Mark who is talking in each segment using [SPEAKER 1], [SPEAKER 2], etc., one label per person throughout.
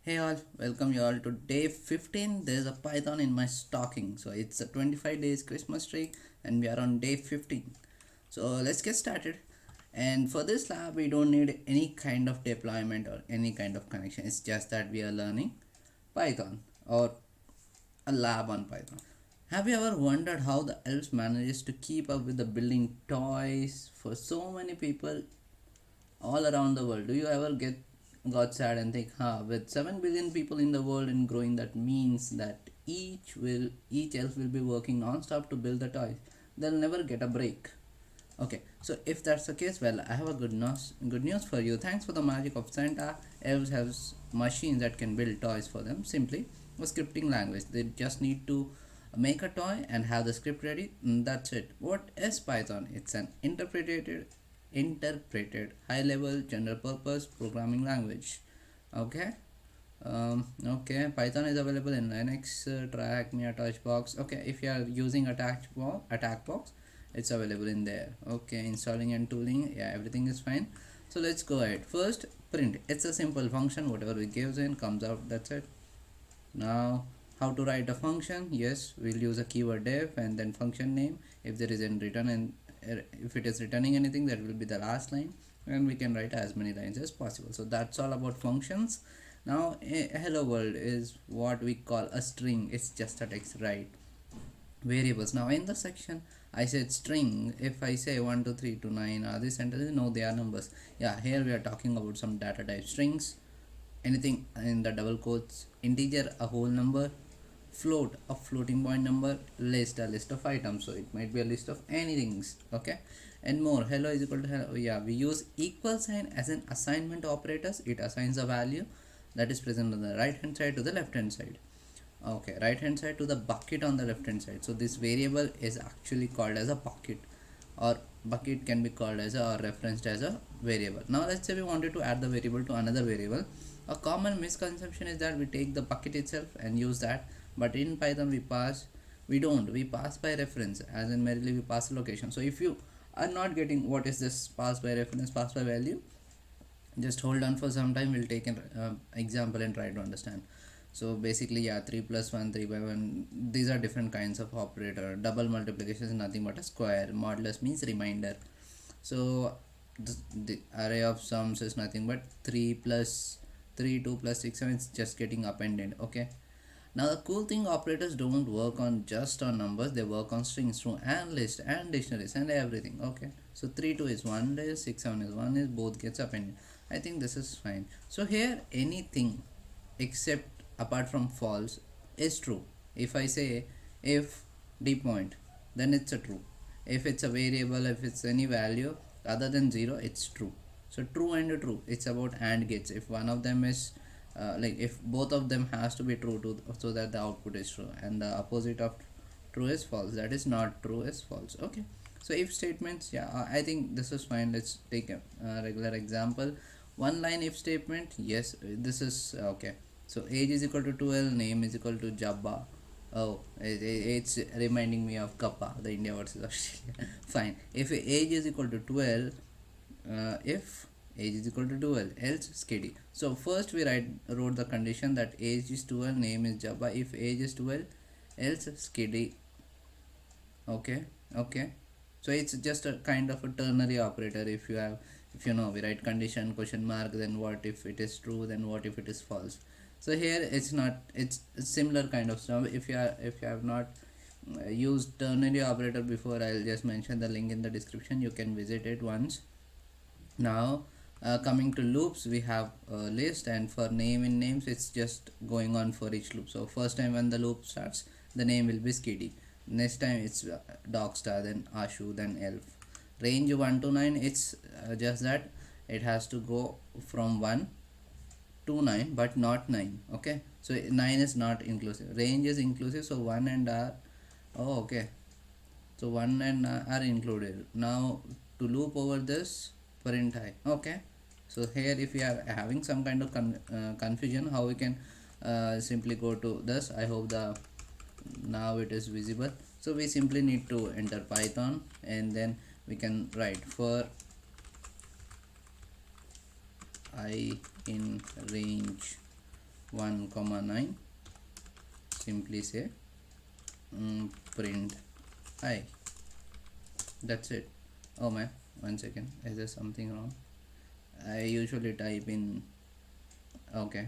[SPEAKER 1] Hey all, welcome you all to day 15. There's a python in my stocking. So it's a 25 days Christmas streak and we are on day 15. So let's get started. And for this lab, we don't need any kind of deployment or any kind of connection. It's just that we are learning Python or a lab on Python. Have you ever wondered how the elves manages to keep up with the building toys for so many people all around the world? Do you ever got sad and think, with 7 billion people in the world and growing, that means that each elf will be working non-stop to build the toys. They'll never get a break. Okay, so if that's the case, well, I have a good news for you. Thanks for the magic of Santa, elves have machines that can build toys for them. Simply a scripting language. They just need to make a toy and have the script ready. That's it. What is Python? It's an interpreted high level general purpose programming language. Okay. Okay, Python is available in Linux, tryHackMe, Touchbox. Okay, if you are using attack box, it's available in there. Okay, installing and tooling, yeah, everything is fine. So let's go ahead. First, print. It's a simple function. Whatever we gives in comes out. That's it. Now, how to write a function? Yes, we'll use a keyword def and then function name. If there is a return and if it is returning anything, that will be the last line, and we can write as many lines as possible. So that's all about functions. Now a hello world is what we call a string. It's just a text, right? Variables. Now in the section I said string. If I say 1 2 3 to 9, are these sentences? No, they are numbers. Yeah, here we are talking about some data type strings, anything in the double quotes, integer, a whole number, float, a floating point number, list, a list of items, so it might be a list of anything. Okay, and more. Hello is equal to hello. Yeah, we use equal sign as an assignment operators. It assigns a value that is present on the right hand side to the left hand side. Okay, right hand side to the bucket on the left hand side. So this variable is actually called as a bucket, or bucket can be called as a, or referenced as a variable. Now let's say we wanted to add the variable to another variable. A common misconception is that we take the bucket itself and use that, but in Python we pass by reference, as in merely we pass a location. So if you are not getting what is this pass by reference, pass by value, just hold on for some time. We'll take an example and try to understand. So basically, yeah, 3 plus 1, 3 by 1, these are different kinds of operator. Double multiplication is nothing but a square. Modulus means remainder. So the array of sums is nothing but 3 plus 3, 2 plus 6, 7, it's just getting appended. Okay, now the cool thing, operators don't work on just on numbers, they work on strings through and list and dictionaries and everything. Okay, so 3 2 is 1 list, 6 7 is 1 is, both gets appended. I think this is fine. So here anything except apart from false is true. If I say if Dpoint, then it's a true. If it's a variable, if it's any value other than 0, it's true. So true and true, it's about AND gates. If one of them is like if both of them has to be true to, so that the output is true, and the opposite of true is false, that is not true is false. Okay, so if statements, yeah, I think this is fine. Let's take a regular example. One line if statement. Yes, this is okay. So age is equal to 12, name is equal to Jabba. Oh, it's reminding me of Kappa, the India versus Australia. Fine. If age is equal to 12, if age is equal to 12, else skiddy. So first we wrote the condition that age is 12, name is Jabba. If age is 12, else skiddy. Okay, okay. So it's just a kind of a ternary operator. If you know, we write condition question mark, then what if it is true, then what if it is false. So here it's not, it's similar kind of stuff. If you have not used ternary operator before, I'll just mention the link in the description, you can visit it once. Now coming to loops, we have a list, and for name in names, it's just going on for each loop. So first time when the loop starts, the name will be skiddy. Next time it's dogstar, then ashu, then elf. Range 1 to 9, it's just that it has to go from 1 to 9 but not 9. Okay, so 9 is not inclusive, range is inclusive, so 1 and r. Oh, okay, so 1 and are included. Now to loop over this, print I. Okay, so here if we are having some kind of confusion, how we can simply go to this. I hope the now it is visible. So we simply need to enter Python, and then we can write for I in range 1 comma 9, simply say print I. That's it. Oh man, 1 second, is there something wrong? I usually type in, okay,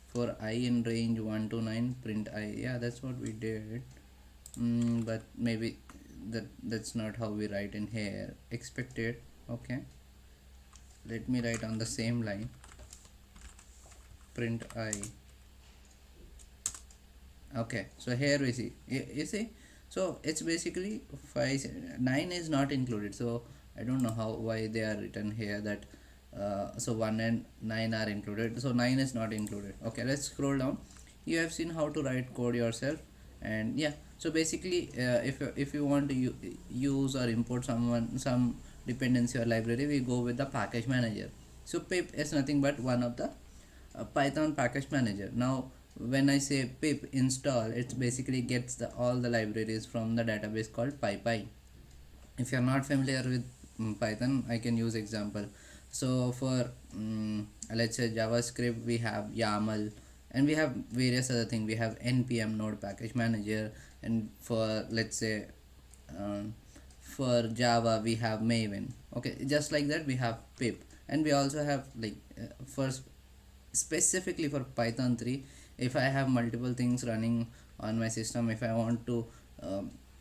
[SPEAKER 1] for I in range 1 to 9 print I. Yeah, that's what we did. But maybe that's not how we write in here. Expected. Okay, let me write on the same line print I. Okay, so here we see, you see, so it's basically 5, 9 is not included, so I don't know why they are written here that so 1 and 9 are included, so 9 is not included. Okay, let's scroll down. You have seen how to write code yourself, and yeah, so basically if you want to use or import some dependency or library, we go with the package manager. So pip is nothing but one of the Python package manager. Now when I say pip install, it basically gets all the libraries from the database called pypy. If you are not familiar with Python, I can use example. So for let's say JavaScript, we have YAML, and we have various other things. We have npm node package manager, and for let's say for Java we have Maven. Okay, just like that we have pip, and we also have like for specifically for Python 3, if I have multiple things running on my system, if I want to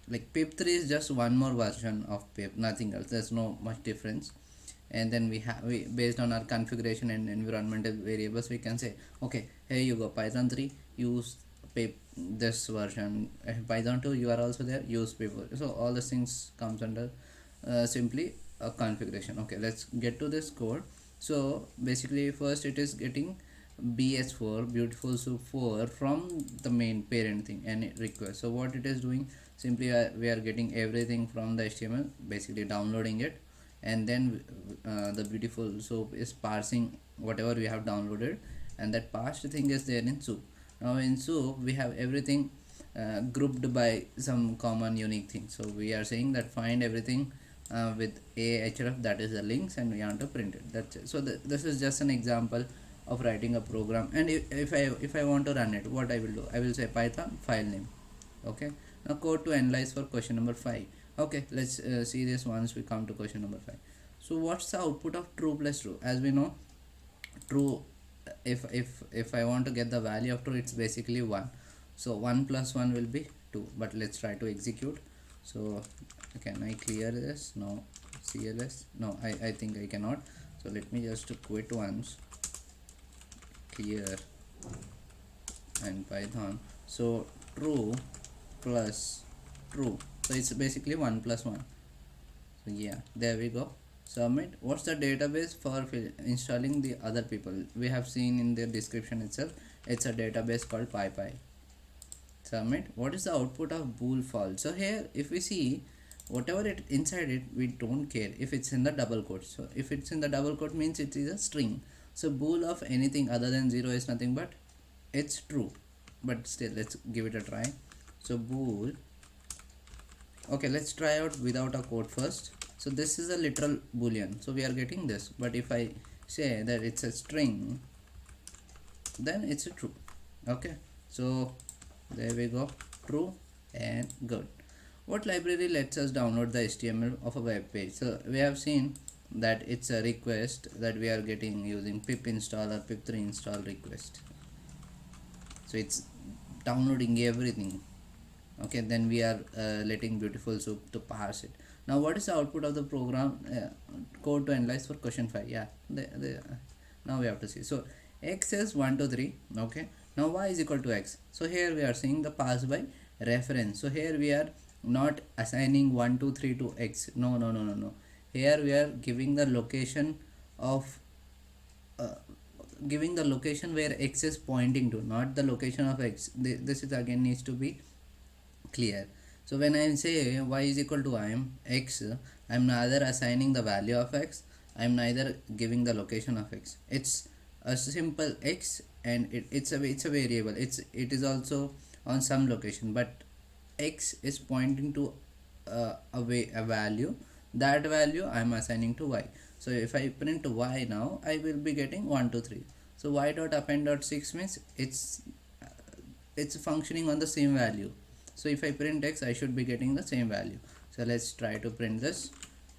[SPEAKER 1] like pip 3 is just one more version of pip, nothing else, there's no much difference. And then we based on our configuration and environmental variables, we can say okay, here you go, Python 3 use pip this version, Python 2 you are also there, use pip. So all the things comes under simply a configuration. Okay, let's get to this code. So basically first it is getting bs4 beautiful soup 4 from the main parent thing and request. So what it is doing, simply we are getting everything from the HTML, basically downloading it, and then the beautiful soup is parsing whatever we have downloaded, and that parsed thing is there in soup. Now in soup we have everything grouped by some common unique thing. So we are saying that find everything with a href, that is the links, and we want to print it. That's it. So this is just an example of writing a program. And if I want to run it, what I will do, I will say Python file name. Okay, now code to analyze for question number 5. Okay, let's see this once we come to question number 5. So what's the output of true plus true? As we know, true, if I want to get the value of true, it's basically 1. So 1 plus 1 will be 2. But let's try to execute. So can I clear this? No. CLS, no, I think I cannot. So let me just quit once, clear, and Python. So true plus true, so it's basically 1 plus 1. So yeah, there we go. Submit. What's the database for installing the other people? We have seen in the description itself, it's a database called pypy. Submit. What is the output of bool false? So here if we see whatever it inside it, we don't care if it's in the double quote. So if it's in the double quote means it is a string. So bool of anything other than 0 is nothing but it's true. But still, let's give it a try. So bool, okay, let's try out without a quote first. So this is a literal boolean, so we are getting this. But if I say that it's a string, then it's a true. Okay, so there we go, true and good. What library lets us download the HTML of a web page? So we have seen that it's a request that we are getting using pip install or pip3 install request. So it's downloading everything. Okay, then we are letting beautiful soup to parse it. Now what is the output of the program code to analyze for question 5? Yeah, now we have to see. So x is 1 to 3. Okay, now y is equal to x. So here we are seeing the pass by reference. So here we are not assigning 1 2 3 to x. No. Here we are giving the location of giving the location where x is pointing to, not the location of x. This is again needs to be clear. So when I say y is equal to x, I am neither assigning the value of x, I am neither giving the location of x. It's a simple x, and it's a variable. It is also on some location, but x is pointing to a value. That value I am assigning to y. So if I print y now, I will be getting 1 2 3. So y dot append dot 6 means it's functioning on the same value. So if I print x, I should be getting the same value. So let's try to print this.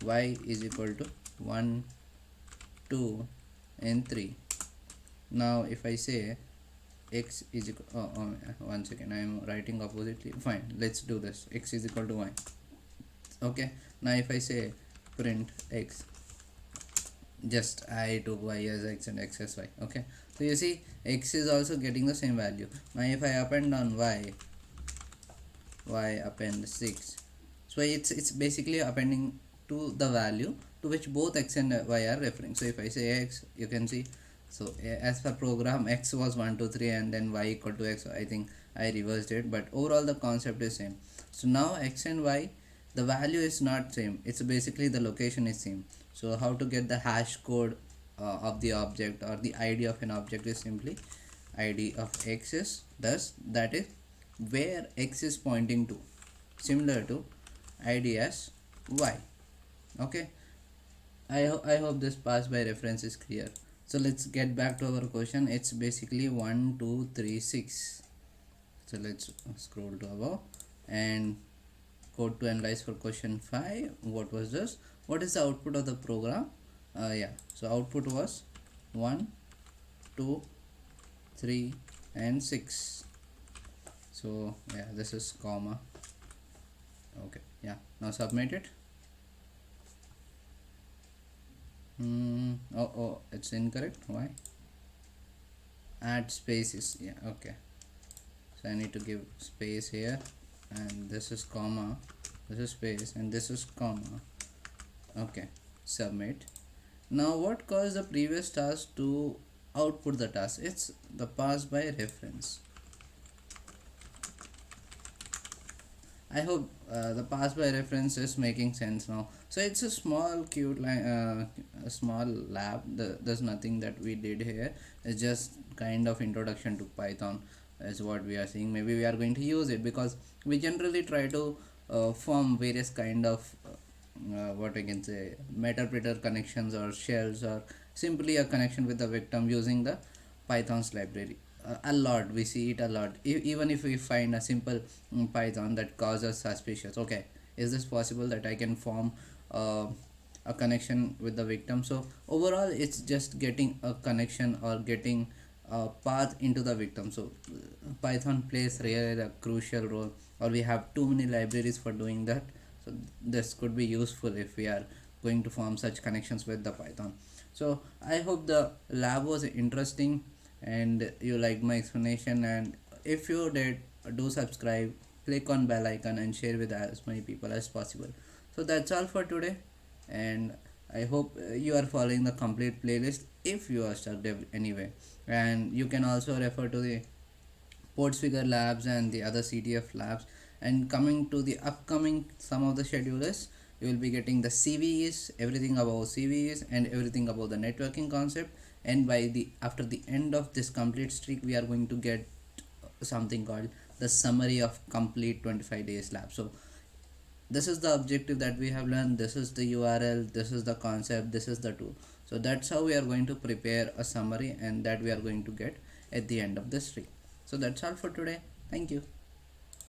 [SPEAKER 1] Y is equal to 1, 2 and 3. Now if I say x is equal, one second, I am writing oppositely. Fine, let's do this. X is equal to y. Okay, now if I say print x, just I took y as x and x as y. Okay, so you see x is also getting the same value. Now if I append on y append 6, so it's basically appending to the value to which both x and y are referring. So if I say x, you can see, so as per program x was 1 2 3 and then y equal to x. I think I reversed it, but overall the concept is same. So now x and y, the value is not same, it's basically the location is same. So how to get the hash code of the object, or the id of an object, is simply id of x is thus, that is where x is pointing to, similar to id as y. Okay, I hope this pass by reference is clear. So let's get back to our question. It's basically 1 2 3 6. So let's scroll to above and code to analyze for question 5. What was this? What is the output of the program? Yeah, so output was 1 2 3 and 6. So yeah, this is comma. Okay, yeah, now submit it. Oh, it's incorrect. Why? Add spaces. Yeah, okay, so I need to give space here, and this is comma, this is space, and this is comma. Okay, submit. Now what caused the previous task to output the task? It's the pass by reference. I hope the pass by reference is making sense now. So it's a small cute a small lab. There's nothing that we did here. It's just kind of introduction to Python is what we are seeing. Maybe we are going to use it because we generally try to form various kind of what I can say, metapreter connections or shells, or simply a connection with the victim using the Python's library. A lot we see it a lot. Even if we find a simple Python that causes suspicious, okay, is this possible that I can form a connection with the victim? So overall it's just getting a connection or getting a path into the victim. So Python plays really a crucial role, or we have too many libraries for doing that. So this could be useful if we are going to form such connections with the Python. So I hope the lab was interesting and you liked my explanation, and if you did, do subscribe, click on bell icon and share with as many people as possible. So that's all for today, and I hope you are following the complete playlist if you are stuck anyway. And you can also refer to the Portsfigure labs and the other CTF labs. And coming to the upcoming some of the schedulers, you will be getting the CVEs, everything about CVEs and everything about the networking concept. And by the after the end of this complete streak, we are going to get something called the summary of complete 25 days lab. So this is the objective that we have learned, this is the URL, this is the concept, this is the tool. So that's how we are going to prepare a summary, and that we are going to get at the end of this streak. So that's all for today. Thank you.